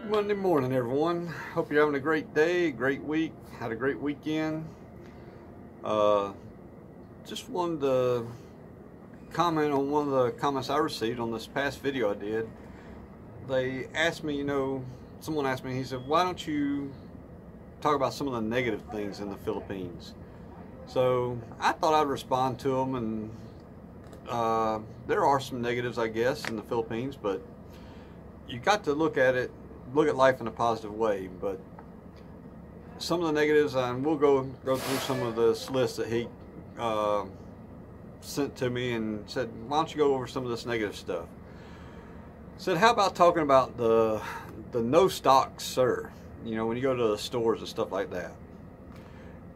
Monday morning, everyone. Hope you're having a great day, great week, had a great weekend. Just wanted to comment on one of the comments I received on this past video I did. They asked me, someone asked me, he said, why don't you talk about some of the negative things in the Philippines? So I thought I'd respond to them, and there are some negatives, I guess, in the Philippines, but you got to look at life in a positive way. But some of the negatives, and we'll go through some of this list that he sent to me and said, why don't you go over some of this negative stuff? Said, how about talking about the no stock sir, when you go to the stores and stuff like that.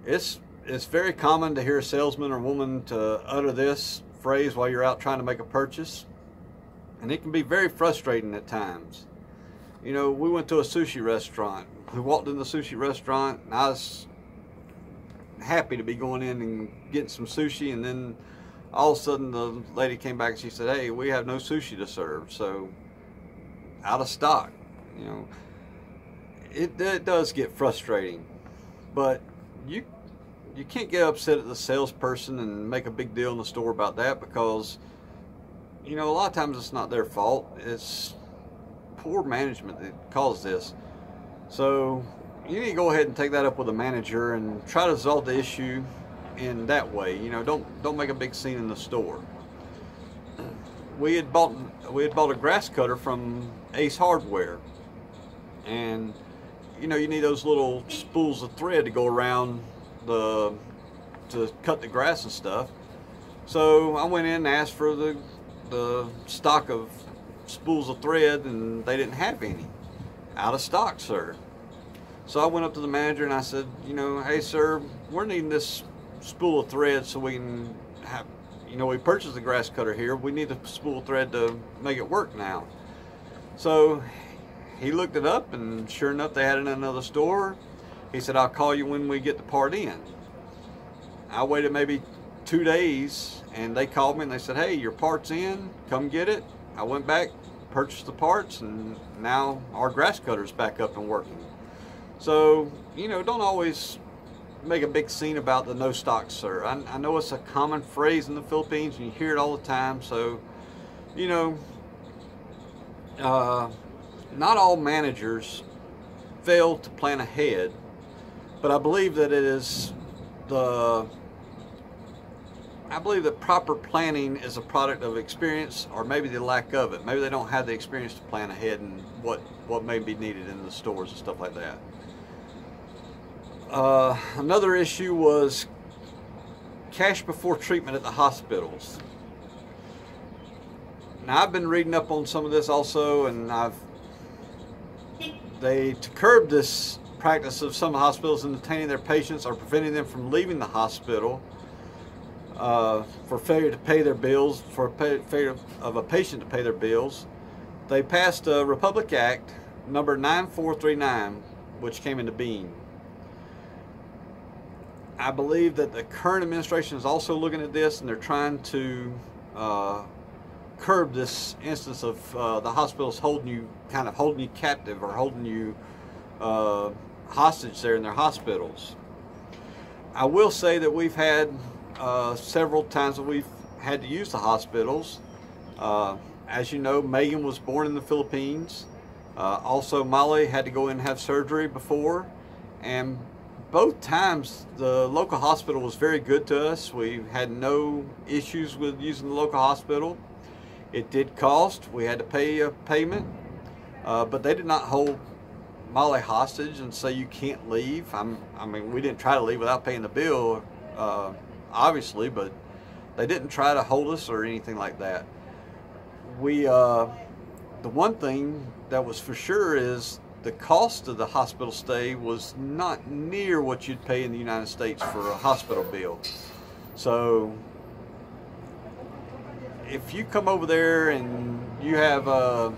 It's very common to hear a salesman or woman to utter this phrase while you're out trying to make a purchase, and it can be very frustrating at times. We went to a sushi restaurant. We walked in the sushi restaurant, and I was happy to be going in and getting some sushi, and then all of a sudden the lady came back and she said, hey, we have no sushi to serve, so out of stock. It does get frustrating, but you can't get upset at the salesperson and make a big deal in the store about that, because a lot of times it's not their fault. It's poor management that caused this. So you need to go ahead and take that up with the manager and try to resolve the issue in that way. Don't make a big scene in the store. We had bought a grass cutter from Ace Hardware, and you need those little spools of thread to go around to cut the grass and stuff. So I went in and asked for the stock of spools of thread, and they didn't have any. Out of stock, sir. So I went up to the manager and I said, hey sir, we're needing this spool of thread so we can have, we purchased the grass cutter here, we need the spool of thread to make it work now. So he looked it up, and sure enough they had it in another store. He said, I'll call you when we get the part in. I waited maybe 2 days, and they called me and they said, hey, your part's in, come get it. I went back, purchased the parts, and now our grass cutter's back up and working. So, don't always make a big scene about the no stock sir. I know it's a common phrase in the Philippines and you hear it all the time. So, not all managers fail to plan ahead, but I believe that proper planning is a product of experience, or maybe the lack of it. Maybe they don't have the experience to plan ahead and what may be needed in the stores and stuff like that. Another issue was cash before treatment at the hospitals. Now I've been reading up on some of this also, and to curb this practice of some hospitals in detaining their patients or preventing them from leaving the hospital for failure to pay their bills, for failure of a patient to pay their bills, they passed a Republic Act number 9439, which came into being. I believe that the current administration is also looking at this, and they're trying to curb this instance of the hospitals holding you captive, or holding you hostage there in their hospitals. I will say that we've had several times that we've had to use the hospitals. As you know, Megan was born in the Philippines. Also, Molly had to go in and have surgery before, and both times the local hospital was very good to us. We had no issues with using the local hospital. It did cost. We had to pay a payment, but they did not hold Molly hostage and say you can't leave. I mean, we didn't try to leave without paying the bill, obviously, but they didn't try to hold us or anything like that. The one thing that was for sure is the cost of the hospital stay was not near what you'd pay in the United States for a hospital bill. So if you come over there and you have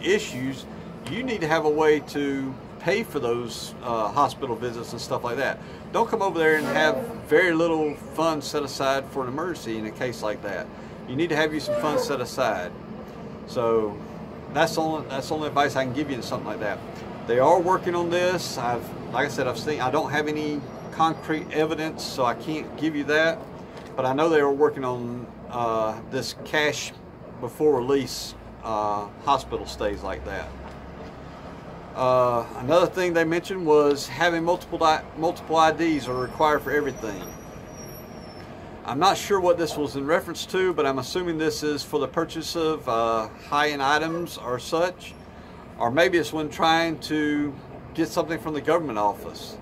issues, you need to have a way to pay for those hospital visits and stuff like that. Don't come over there and have very little funds set aside for an emergency in a case like that. You need to have you some funds set aside. So that's the only advice I can give you in something like that. They are working on this. Like I said, I don't have any concrete evidence, so I can't give you that. But I know they are working on this cash before release hospital stays like that. Another thing they mentioned was having multiple IDs are required for everything. I'm not sure what this was in reference to, but I'm assuming this is for the purchase of high-end items or such, or maybe it's when trying to get something from the government office.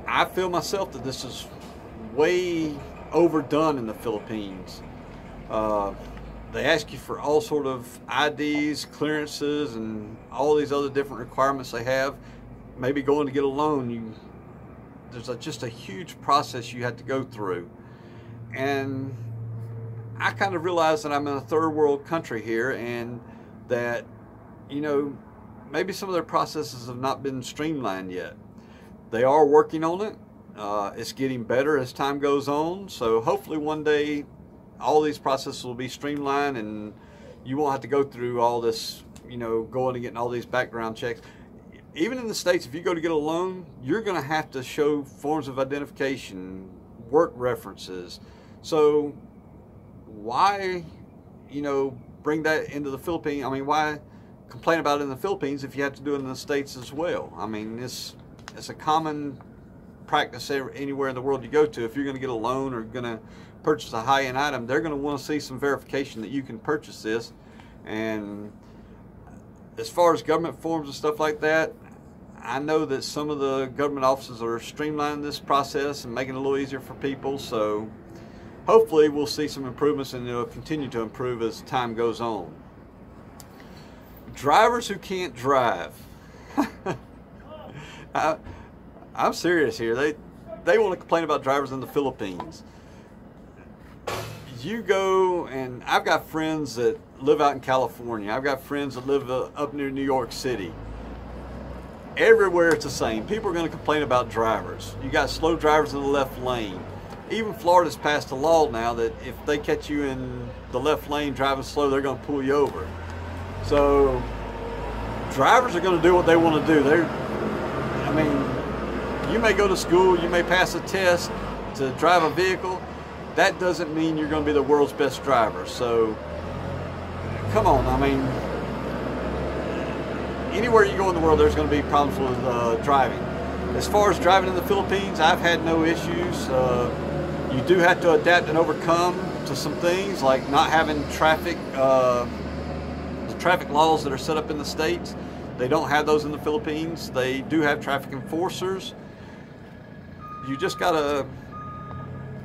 I feel myself that this is way overdone in the Philippines. They ask you for all sort of IDs, clearances, and all these other different requirements they have. Maybe going to get a loan, there's just a huge process you have to go through. And I kind of realize that I'm in a third world country here, and that, you know, maybe some of their processes have not been streamlined yet. They are working on it. It's getting better as time goes on. So hopefully one day all these processes will be streamlined and you won't have to go through all this, you know, going and getting all these background checks. Even in the States, if you go to get a loan, you're going to have to show forms of identification, work references. So why, you know, bring that into the Philippines? I mean, why complain about it in the Philippines if you have to do it in the States as well? I mean, it's a common practice anywhere in the world you go to. If you're going to get a loan or going to purchase a high-end item, they're going to want to see some verification that you can purchase this. And as far as government forms and stuff like that, I know that some of the government offices are streamlining this process and making it a little easier for people. So hopefully we'll see some improvements, and it'll continue to improve as time goes on. Drivers who can't drive. I'm serious here. They want to complain about drivers in the Philippines. You go, and I've got friends that live out in California. I've got friends that live up near New York City. Everywhere it's the same. People are going to complain about drivers. You got slow drivers in the left lane. Even Florida's passed a law now that if they catch you in the left lane driving slow, they're going to pull you over. So drivers are going to do what they want to do. I mean, you may go to school, you may pass a test to drive a vehicle. That doesn't mean you're going to be the world's best driver. So come on, I mean, anywhere you go in the world, there's going to be problems with driving. As far as driving in the Philippines, I've had no issues. You do have to adapt and overcome to some things, like not having traffic, the traffic laws that are set up in the States. They don't have those in the Philippines. They do have traffic enforcers. You just got to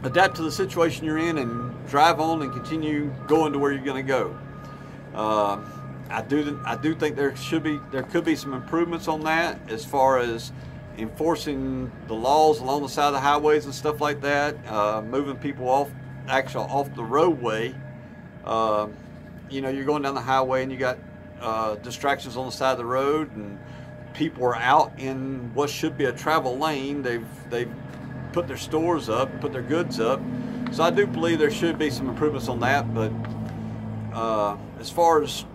adapt to the situation you're in and drive on and continue going to where you're going to go. I do think there could be some improvements on that as far as enforcing the laws along the side of the highways and stuff like that, moving people off the roadway. You know, you're going down the highway and you got distractions on the side of the road, and people are out in what should be a travel lane. They've put their stores up, put their goods up. So I do believe there should be some improvements on that. But as far as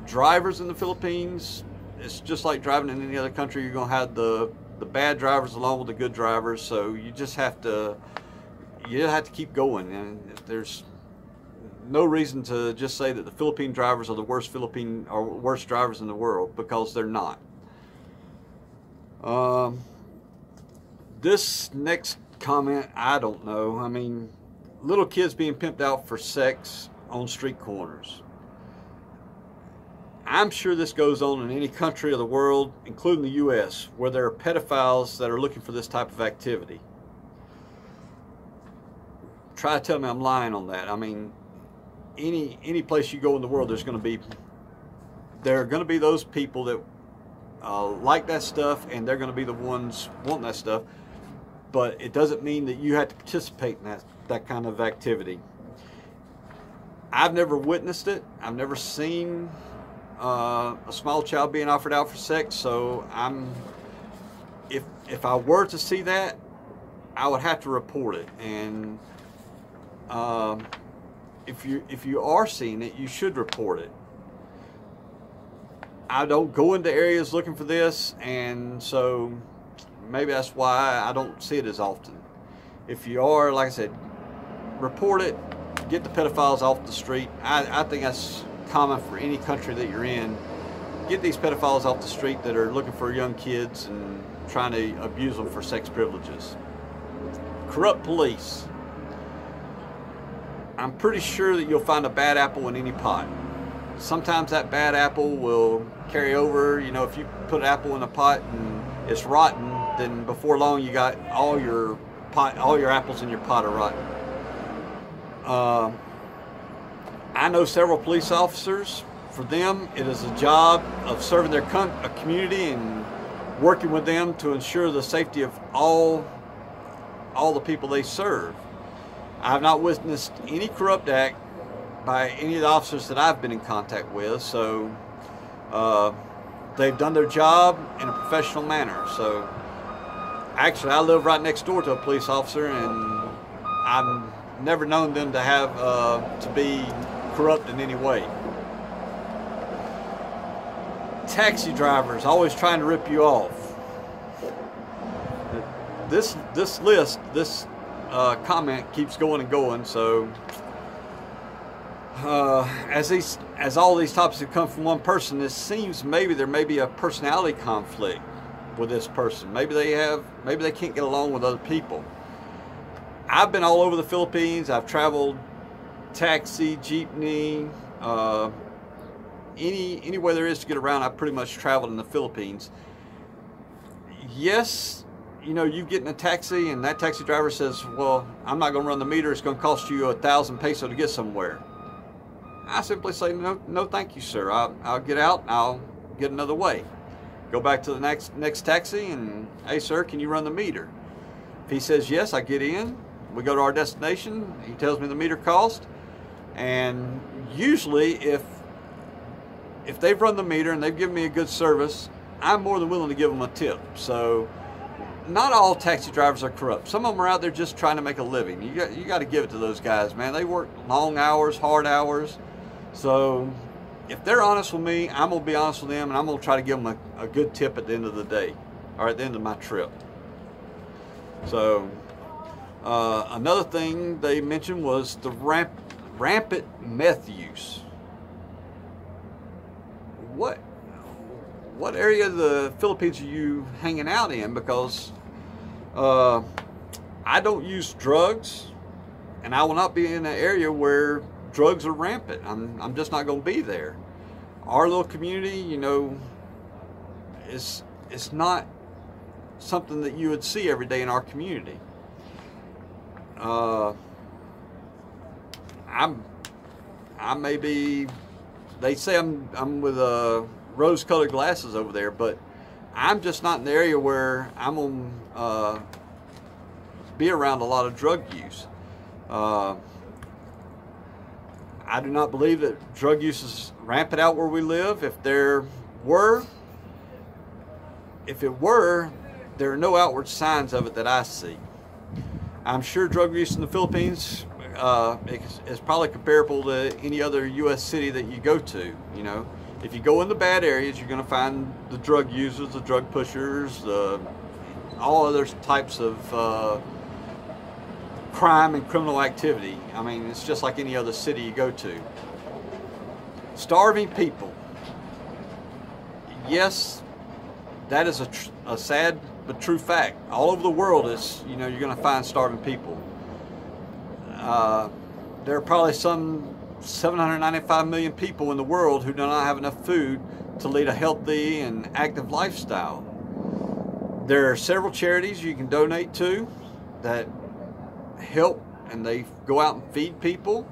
drivers in the Philippines, it's just like driving in any other country. You're going to have the bad drivers along with the good drivers. So you just have to keep going. And there's no reason to just say that the Philippine drivers are the worst drivers in the world, because they're not. This next comment, I don't know. I mean, little kids being pimped out for sex on street corners. I'm sure this goes on in any country of the world, including the U.S., where there are pedophiles that are looking for this type of activity. Try to tell me I'm lying on that. I mean, any place you go in the world, there are going to be those people that like that stuff, and they're going to be the ones wanting that stuff. But it doesn't mean that you have to participate in that kind of activity. I've never witnessed it. I've never seen a small child being offered out for sex. So if I were to see that, I would have to report it. And if you are seeing it, you should report it. I don't go into areas looking for this, and so maybe that's why I don't see it as often. If you are, like I said, report it, get the pedophiles off the street. I think that's common for any country that you're in. Get these pedophiles off the street that are looking for young kids and trying to abuse them for sex privileges. Corrupt police. I'm pretty sure that you'll find a bad apple in any pot. Sometimes that bad apple will carry over. You know, if you put an apple in a pot and it's rotten, then before long you got all your apples in your pot are rotten. I know several police officers. For them, it is a job of serving their community and working with them to ensure the safety of all the people they serve. I have not witnessed any corrupt act by any of the officers that I've been in contact with, so they've done their job in a professional manner. So actually, I live right next door to a police officer, and I've never known them to have to be corrupt in any way. Taxi drivers always trying to rip you off. This comment keeps going and going. So as all these topics have come from one person, it seems maybe there may be a personality conflict with this person. Maybe they can't get along with other people. I've been all over the Philippines. I've traveled taxi, jeepney, any way there is to get around. I've pretty much traveled in the Philippines. Yes, you know, you get in a taxi and that taxi driver says, well, I'm not going to run the meter. It's going to cost you 1,000 peso to get somewhere. I simply say, no, thank you, sir. I'll get out and I'll get another way. Go back to the next taxi and, hey, sir, can you run the meter? If he says yes, I get in. We go to our destination. He tells me the meter cost. And usually if they've run the meter and they've given me a good service, I'm more than willing to give them a tip. So not all taxi drivers are corrupt. Some of them are out there just trying to make a living. You got to give it to those guys, man. They work long hours, hard hours. So if they're honest with me, I'm going to be honest with them, and I'm going to try to give them a good tip at the end of the day, or at the end of my trip. So another thing they mentioned was the rampant meth use. What area of the Philippines are you hanging out in? Because I don't use drugs, and I will not be in an area where drugs are rampant. I'm just not going to be there. Our little community, you know, it's not something that you would see every day in our community. I may be, they say I'm with rose-colored glasses over there, but I'm just not in the area where I'm going to be around a lot of drug use. I do not believe that drug use is rampant out where we live. If it were, there are no outward signs of it that I see. I'm sure drug use in the Philippines is probably comparable to any other U.S. city that you go to. You know, if you go in the bad areas, you're going to find the drug users, the drug pushers, all other types of crime and criminal activity. I mean, it's just like any other city you go to. Starving people. Yes, that is a sad but true fact. All over the world, you're going to find starving people. There are probably some 795 million people in the world who do not have enough food to lead a healthy and active lifestyle. There are several charities you can donate to that help, and they go out and feed people.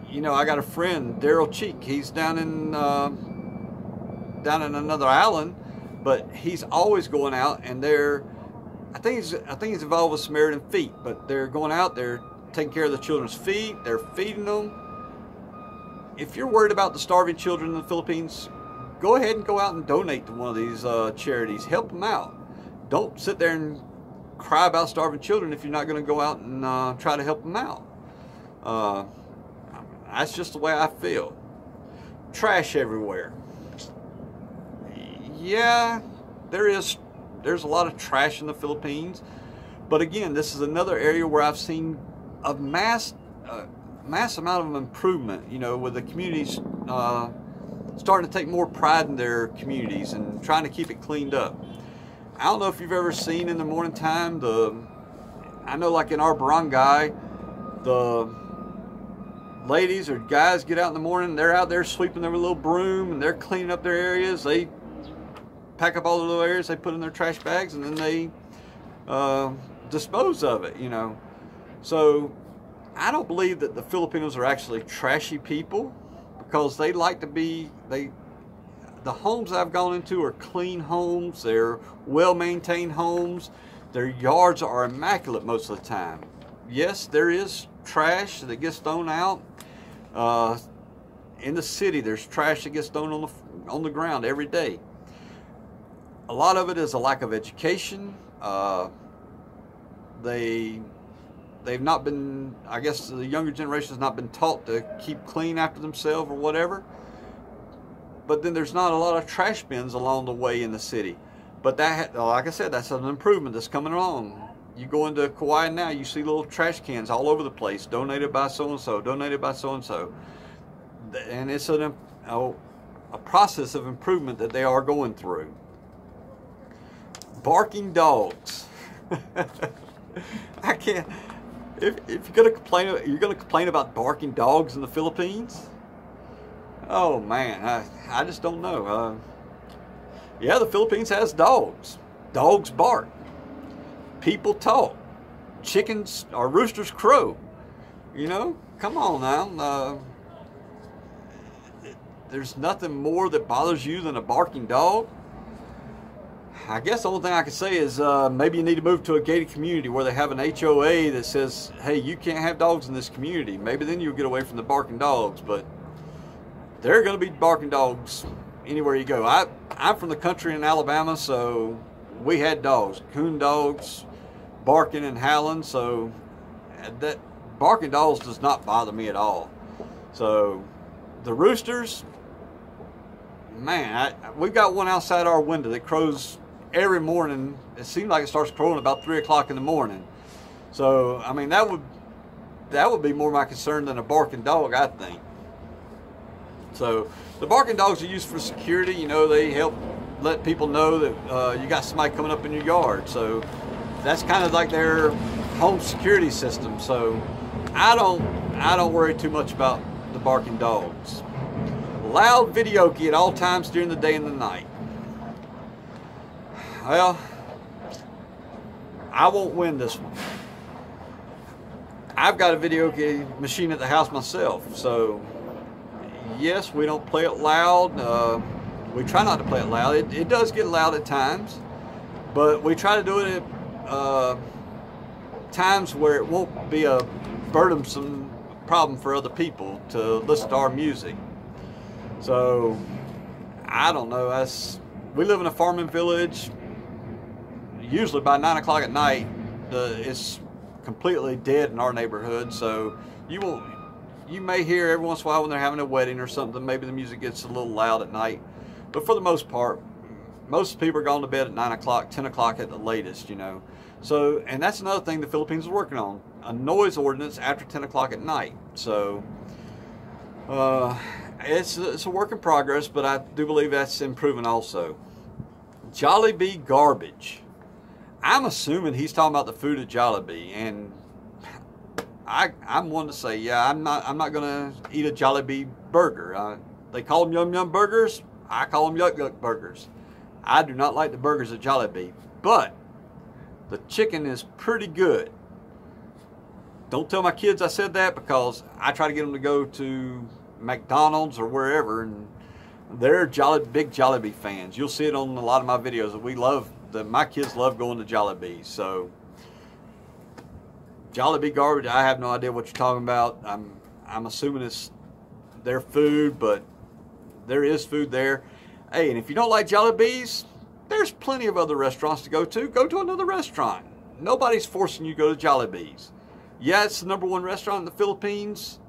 You know, I got a friend, Daryl Cheek. He's down in another island, but he's always going out, and I think he's involved with Samaritan Feet, but they're going out, they're taking care of the children's feet, they're feeding them. If you're worried about the starving children in the Philippines, go ahead and go out and donate to one of these charities. Help them out. Don't sit there and cry about starving children if you're not going to go out and try to help them out. That's just the way I feel. trash everywhere. Yeah, there's a lot of trash in the Philippines, but again, this is another area where I've seen a mass amount of improvement, you know, with the communities starting to take more pride in their communities and trying to keep it cleaned up. I don't know if you've ever seen in the morning time, I know like in our barangay, the ladies or guys get out in the morning, they're out there sweeping their little broom and they're cleaning up their areas. They pack up all the little areas they put in their trash bags, and then they dispose of it, you know. So I don't believe that the Filipinos are actually trashy people, because they like to be, the homes I've gone into are clean homes, they're well-maintained homes, their yards are immaculate most of the time. Yes, there is trash that gets thrown out. In the city, there's trash that gets thrown on the ground every day. A lot of it is a lack of education. They've not been, I guess the younger generation has not been taught to keep clean after themselves or whatever. But then there's not a lot of trash bins along the way in the city. But that, like I said, that's an improvement that's coming along. You go into Kauai now, you see little trash cans all over the place, donated by so-and-so, donated by so-and-so. And it's a process of improvement that they are going through. Barking dogs. I can't. If you're gonna complain about barking dogs in the Philippines. Oh man, I just don't know. Yeah, the Philippines has dogs. Dogs bark. People talk. Chickens or roosters crow. You know, come on now. There's nothing more that bothers you than a barking dog. I guess the only thing I could say is maybe you need to move to a gated community where they have an HOA that says, hey, you can't have dogs in this community. Maybe then you'll get away from the barking dogs, but there are going to be barking dogs anywhere you go. I'm from the country in Alabama, so we had dogs, coon dogs, barking and howling, so that barking dogs does not bother me at all. So the roosters, man, we've got one outside our window that crows every morning. It seems like it starts crowing about 3 o'clock in the morning. So I mean, that would be more my concern than a barking dog, I think. So the barking dogs are used for security. You know, they help let people know that you got somebody coming up in your yard. So that's kind of like their home security system. So I don't worry too much about the barking dogs. Loud videoke at all times during the day and the night. Well, I won't win this one. I've got a videoke machine at the house myself, so yes, we don't play it loud. We try not to play it loud. It does get loud at times, but we try to do it at times where it won't be a burdensome problem for other people to listen to our music. So I don't know. We live in a farming village. Usually by 9 o'clock at night, it's completely dead in our neighborhood. So you may hear every once in a while when they're having a wedding or something, maybe the music gets a little loud at night. But for the most part, most people are going to bed at 9 o'clock, 10 o'clock at the latest, you know. So, and that's another thing the Philippines is working on, a noise ordinance after 10 o'clock at night. So it's a work in progress, but I do believe that's improving also. Jollibee garbage. I'm assuming he's talking about the food at Jollibee, and I'm one to say, yeah, I'm not gonna eat a Jollibee burger. They call them Yum Yum burgers. I call them Yuck Yuck burgers. I do not like the burgers at Jollibee, but the chicken is pretty good. Don't tell my kids I said that, because I try to get them to go to McDonald's or wherever, and they're big Jollibee fans. You'll see it on a lot of my videos. My kids love going to Jollibee. So Jollibee garbage, I have no idea what you're talking about. I'm assuming it's their food, but there is food there. Hey, and if you don't like Jollibees, there's plenty of other restaurants to go to. Go to another restaurant. Nobody's forcing you to go to Jollibees. Yeah, it's the #1 restaurant in the Philippines,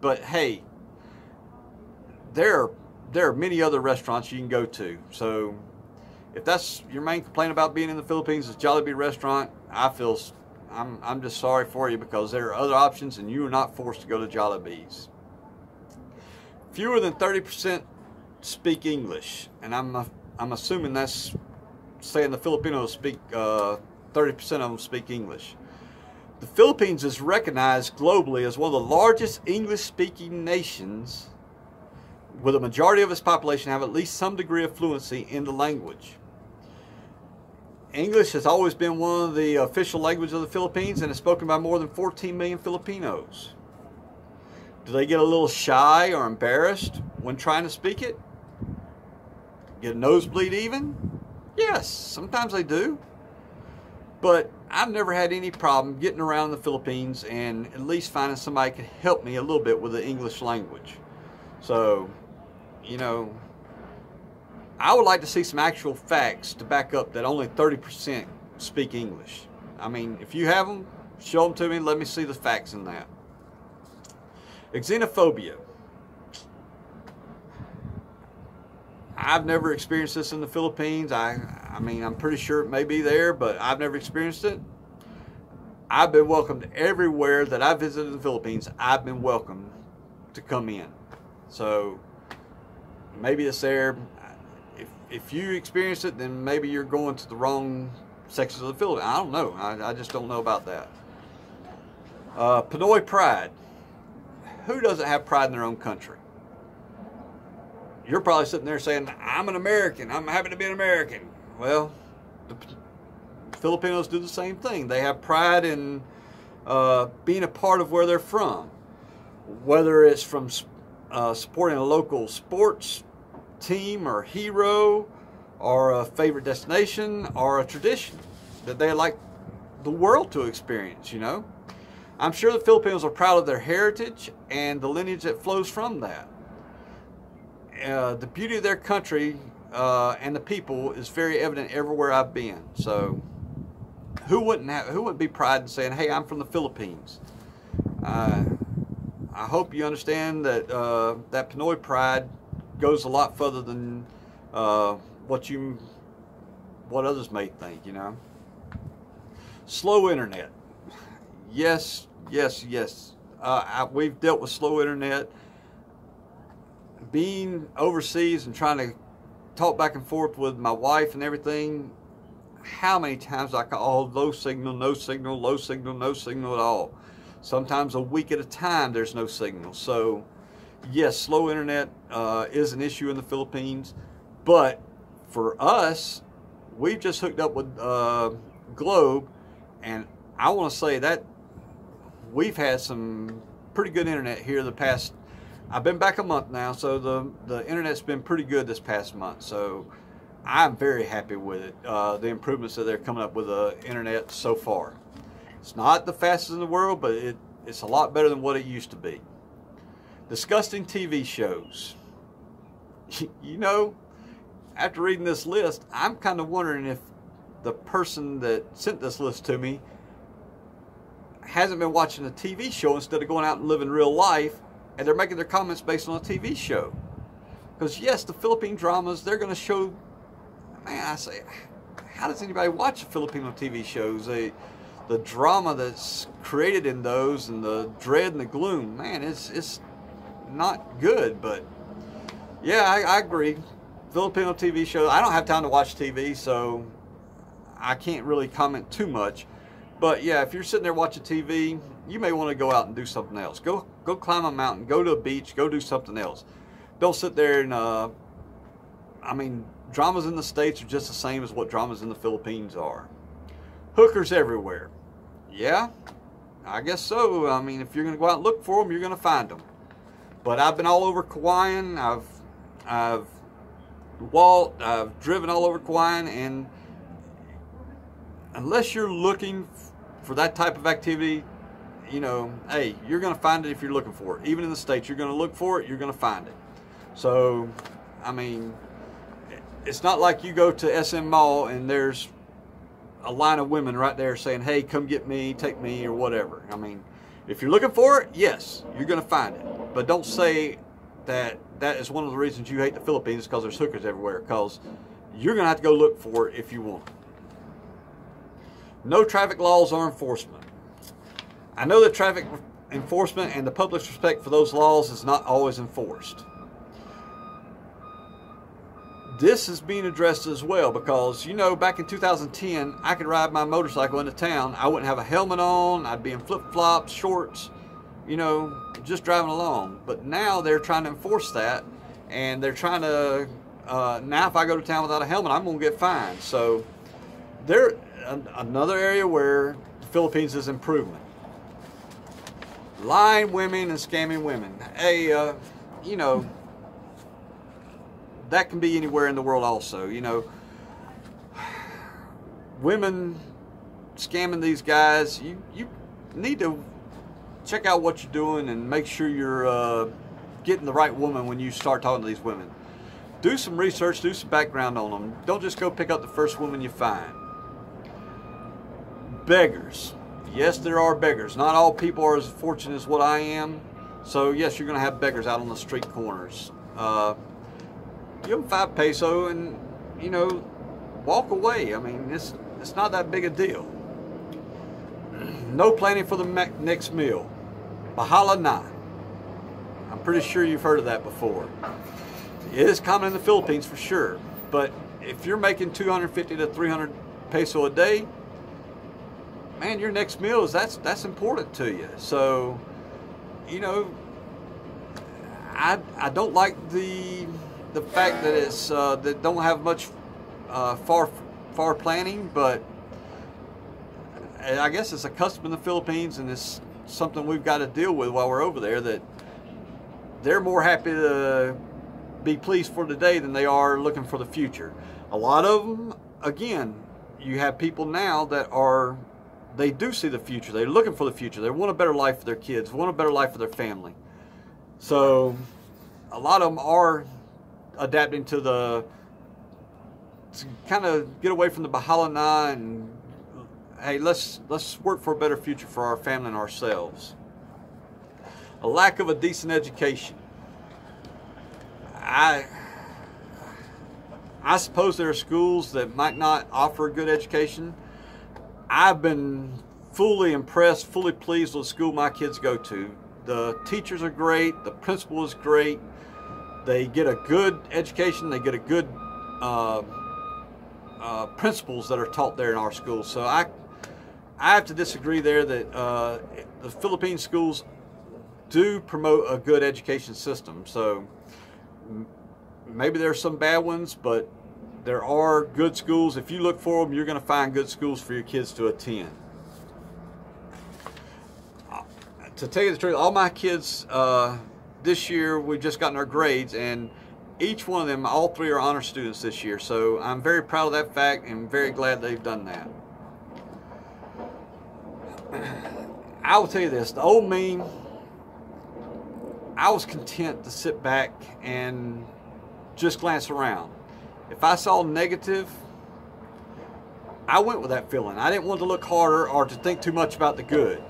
but hey, there are there are many other restaurants you can go to. So if that's your main complaint about being in the Philippines is Jollibee restaurant, I'm just sorry for you, because there are other options and you are not forced to go to Jollibee's. Fewer than 30% speak English, and I'm assuming that's saying the Filipinos speak 30% of them speak English. The Philippines is recognized globally as one of the largest English-speaking nations, with a majority of its population have at least some degree of fluency in the language. English has always been one of the official languages of the Philippines and is spoken by more than 14 million Filipinos. Do they get a little shy or embarrassed when trying to speak it? Get a nosebleed even? Yes, sometimes they do. But I've never had any problem getting around the Philippines and at least finding somebody could help me a little bit with the English language. So, you know, I would like to see some actual facts to back up that only 30% speak English. I mean, if you have them, show them to me. Let me see the facts in that. Xenophobia. I've never experienced this in the Philippines. I mean, I'm pretty sure it may be there, but I've never experienced it. I've been welcomed everywhere that I visited the Philippines. I've been welcomed to come in. So maybe it's there. If you experience it, then maybe you're going to the wrong sections of the Philippines. I don't know. I just don't know about that. Pinoy pride. Who doesn't have pride in their own country? You're probably sitting there saying, I'm an American. I'm happy to be an American. Well, the Filipinos do the same thing. They have pride in being a part of where they're from. Whether it's from supporting a local sports team or hero, or a favorite destination, or a tradition that they like the world to experience, you know. I'm sure the Filipinos are proud of their heritage and the lineage that flows from that. The beauty of their country and the people is very evident everywhere I've been. So who wouldn't be proud in saying, hey, I'm from the Philippines? I hope you understand that that Pinoy pride goes a lot further than what others may think, you know. Slow internet. Yes, yes, yes. We've dealt with slow internet. Being overseas and trying to talk back and forth with my wife and everything, how many times I call low signal, no signal, low signal, no signal at all. Sometimes a week at a time there's no signal. So yes, slow internet is an issue in the Philippines, but for us, we've just hooked up with Globe, and I want to say that we've had some pretty good internet here the past, I've been back a month now, so the internet's been pretty good this past month. So I'm very happy with it. The improvements that they're coming up with the internet so far. It's not the fastest in the world, but it's a lot better than what it used to be. Disgusting TV shows. You know, after reading this list, I'm kind of wondering if the person that sent this list to me hasn't been watching a TV show instead of going out and living real life, and they're making their comments based on a TV show. Because yes, the Philippine dramas, they're going to show, man, I say, how does anybody watch Filipino TV shows? The drama that's created in those, and the dread and the gloom, man, it's not good. But yeah, I agree. Filipino TV shows, I don't have time to watch TV, so I can't really comment too much. But yeah, if you're sitting there watching TV, you may want to go out and do something else. Go climb a mountain, go to a beach, go do something else. Don't sit there and, I mean, dramas in the States are just the same as what dramas in the Philippines are. Hookers everywhere. Yeah, I guess so. I mean, if you're going to go out and look for them, you're going to find them. But I've been all over Kauai. I've walked, I've driven all over Kauai, and unless you're looking for that type of activity, you know, hey, you're going to find it if you're looking for it. Even in the States, you're going to look for it, you're going to find it. So, I mean, it's not like you go to SM Mall and there's a line of women right there saying, hey, come get me, take me, or whatever. I mean, if you're looking for it, yes, you're going to find it. But don't say that is one of the reasons you hate the Philippines, because there's hookers everywhere, because you're going to have to go look for it if you want. No traffic laws or enforcement. I know that traffic enforcement and the public's respect for those laws is not always enforced. This is being addressed as well, because, you know, back in 2010, I could ride my motorcycle into town. I wouldn't have a helmet on. I'd be in flip-flops, shorts, you know, just driving along. But now they're trying to enforce that, and they're trying to, now if I go to town without a helmet, I'm going to get fined. So there, another area where the Philippines is improvement. Lying women and scamming women. Hey, you know, that can be anywhere in the world also, you know. Women scamming these guys, you need to check out what you're doing and make sure you're getting the right woman when you start talking to these women. Do some research, do some background on them. Don't just go pick up the first woman you find. Beggars. Yes, there are beggars. Not all people are as fortunate as what I am. So yes, you're going to have beggars out on the street corners. Give them 5 pesos and, you know, walk away. I mean, it's not that big a deal. No planning for the next meal. Bahala na. I'm pretty sure you've heard of that before. It is common in the Philippines for sure. But if you're making 250 to 300 peso a day, man, your next meal is that's important to you. So, you know, I don't like the fact that it's that don't have much far planning, but I guess it's a custom in the Philippines, and it's something we've got to deal with while we're over there, that they're more happy to be pleased for today than they are looking for the future. A lot of them, again, you have people now that they do see the future. They're looking for the future. They want a better life for their kids, want a better life for their family. So a lot of them are adapting to kind of get away from the bahala na and, hey, let's work for a better future for our family and ourselves. A lack of a decent education. I suppose there are schools that might not offer a good education. I've been fully impressed, fully pleased with the school my kids go to. The teachers are great, the principal is great. They get a good education, they get a good principles that are taught there in our schools. So I have to disagree there that the Philippine schools do promote a good education system. So maybe there are some bad ones, but there are good schools. If you look for them, you're going to find good schools for your kids to attend. To tell you the truth, all my kids, this year we've just gotten our grades, and each one of them, all 3 are honor students this year. So I'm very proud of that fact and very glad they've done that. I will tell you this, the old me, I was content to sit back and just glance around. If I saw negative, I went with that feeling. I didn't want to look harder or to think too much about the good.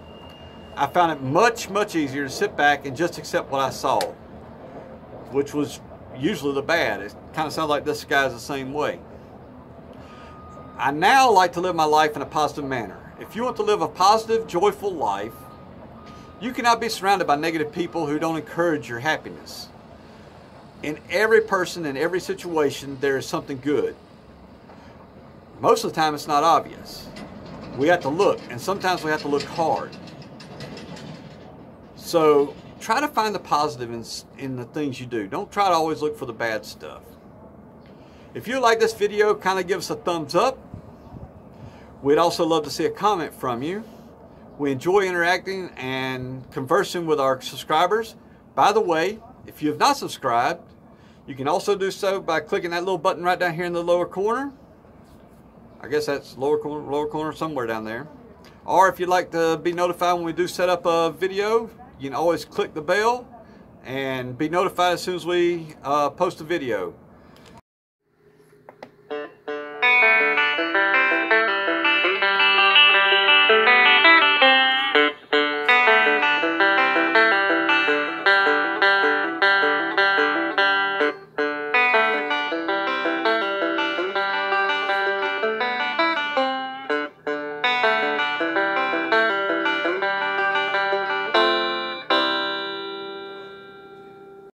I found it much, much easier to sit back and just accept what I saw, which was usually the bad. It kind of sounds like this guy's the same way. I now like to live my life in a positive manner. If you want to live a positive, joyful life, you cannot be surrounded by negative people who don't encourage your happiness. In every person, in every situation, there is something good. Most of the time, it's not obvious. We have to look, and sometimes we have to look hard. So try to find the positive in the things you do. Don't try to always look for the bad stuff. If you like this video, kind of give us a thumbs up. We'd also love to see a comment from you. We enjoy interacting and conversing with our subscribers. By the way, if you have not subscribed, you can also do so by clicking that little button right down here in the lower corner. I guess that's lower corner, somewhere down there. Or if you'd like to be notified when we do set up a video, you can always click the bell and be notified as soon as we post a video.